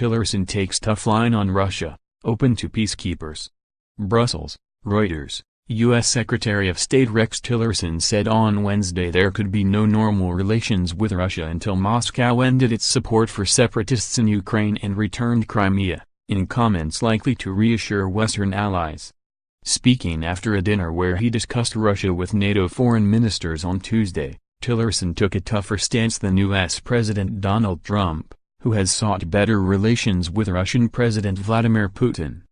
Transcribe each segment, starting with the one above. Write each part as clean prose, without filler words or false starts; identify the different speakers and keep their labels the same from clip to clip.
Speaker 1: Tillerson takes tough line on Russia, open to peacekeepers. Brussels, Reuters. U.S. Secretary of State Rex Tillerson said on Wednesday there could be no normal relations with Russia until Moscow ended its support for separatists in Ukraine and returned Crimea, in comments likely to reassure Western allies. Speaking after a dinner where he discussed Russia with NATO foreign ministers on Tuesday, Tillerson took a tougher stance than U.S. President Donald Trump, who has sought better relations with Russian President Vladimir Putin.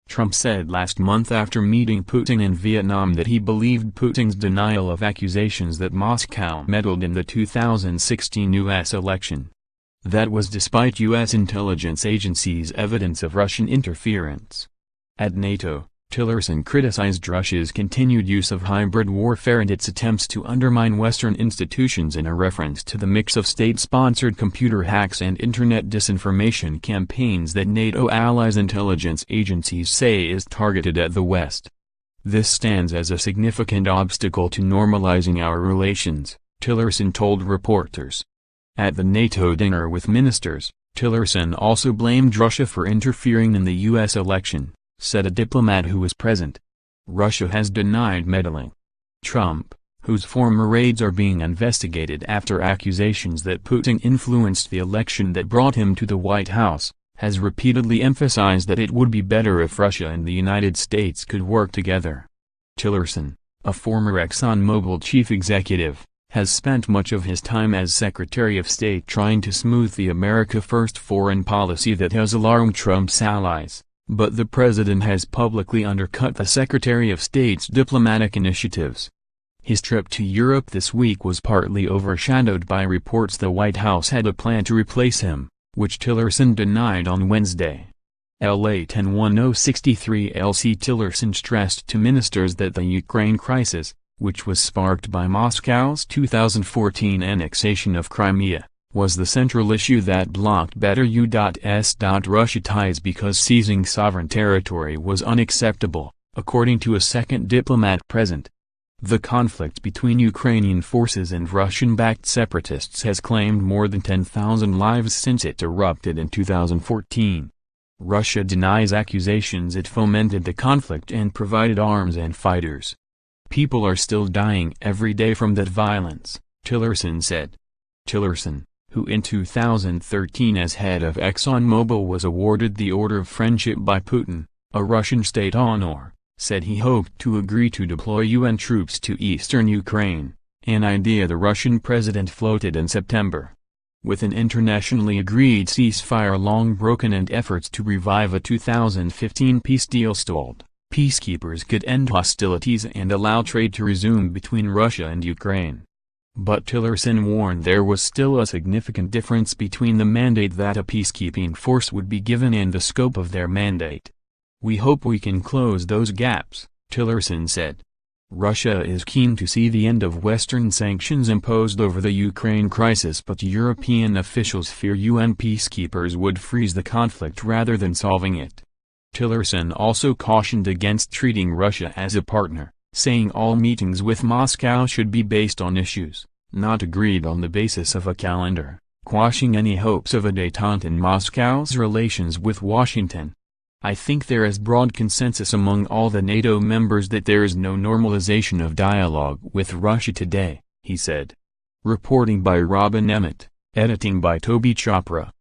Speaker 1: Trump said last month after meeting Putin in Vietnam that he believed Putin's denial of accusations that Moscow meddled in the 2016 U.S. election. That was despite U.S. intelligence agencies' evidence of Russian interference. At NATO, Tillerson criticized Russia's continued use of hybrid warfare and its attempts to undermine Western institutions in a reference to the mix of state-sponsored computer hacks and internet disinformation campaigns that NATO allies' intelligence agencies say is targeted at the West. This stands as a significant obstacle to normalizing our relations, Tillerson told reporters. At the NATO dinner with ministers, Tillerson also blamed Russia for interfering in the U.S. election, said a diplomat who was present. Russia has denied meddling. Trump, whose former raids are being investigated after accusations that Putin influenced the election that brought him to the White House, has repeatedly emphasized that it would be better if Russia and the United States could work together. Tillerson, a former ExxonMobil chief executive, has spent much of his time as Secretary of State trying to smooth the America First foreign policy that has alarmed Trump's allies. But the president has publicly undercut the Secretary of State's diplomatic initiatives. His trip to Europe this week was partly overshadowed by reports the White House had a plan to replace him, which Tillerson denied on Wednesday. LA 10-1063 LC Tillerson stressed to ministers that the Ukraine crisis, which was sparked by Moscow's 2014 annexation of Crimea, was the central issue that blocked better U.S.Russia ties because seizing sovereign territory was unacceptable, according to a second diplomat present. The conflict between Ukrainian forces and Russian-backed separatists has claimed more than 10,000 lives since it erupted in 2014. Russia denies accusations it fomented the conflict and provided arms and fighters. People are still dying every day from that violence, Tillerson said. Tillerson, who in 2013 as head of ExxonMobil was awarded the Order of Friendship by Putin, a Russian state honor, said he hoped to agree to deploy UN troops to eastern Ukraine, an idea the Russian president floated in September. With an internationally agreed ceasefire long broken and efforts to revive a 2015 peace deal stalled, peacekeepers could end hostilities and allow trade to resume between Russia and Ukraine. But Tillerson warned there was still a significant difference between the mandate that a peacekeeping force would be given and the scope of their mandate. We hope we can close those gaps, Tillerson said. Russia is keen to see the end of Western sanctions imposed over the Ukraine crisis, but European officials fear UN peacekeepers would freeze the conflict rather than solving it. Tillerson also cautioned against treating Russia as a partner, saying all meetings with Moscow should be based on issues, not agreed on the basis of a calendar, quashing any hopes of a détente in Moscow's relations with Washington. I think there is broad consensus among all the NATO members that there is no normalization of dialogue with Russia today, he said. Reporting by Robin Emmett, editing by Toby Chopra.